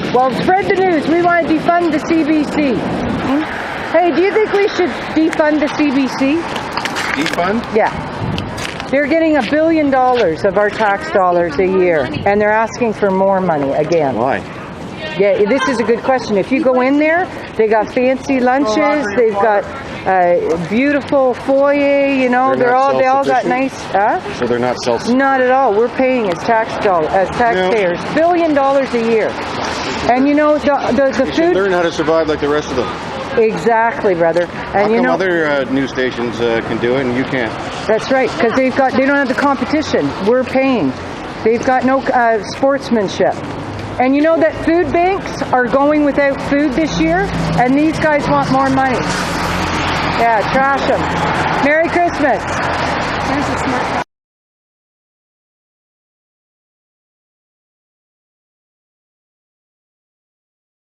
Okay, well, spread the news. We want to defund the CBC. Hey, do you think we should defund the CBC? Defund? Yeah. They're getting $1 billion of our tax dollars a year, and they're asking for more money again. Why? Yeah, this is a good question. If you go in there, they got fancy lunches. They've got beautiful foyer. You know, they all got nice. So they're not Not at all. We're paying as taxpayers $1 billion a year, and you know the food. Learn how to survive like the rest of them. Exactly, brother. And How come other news stations can do it and you can't? That's right, because they don't have the competition. We're paying. They've got no sportsmanship. And you know that food banks are going without food this year, and these guys want more money. Yeah, trash them. Merry Christmas. There's a smart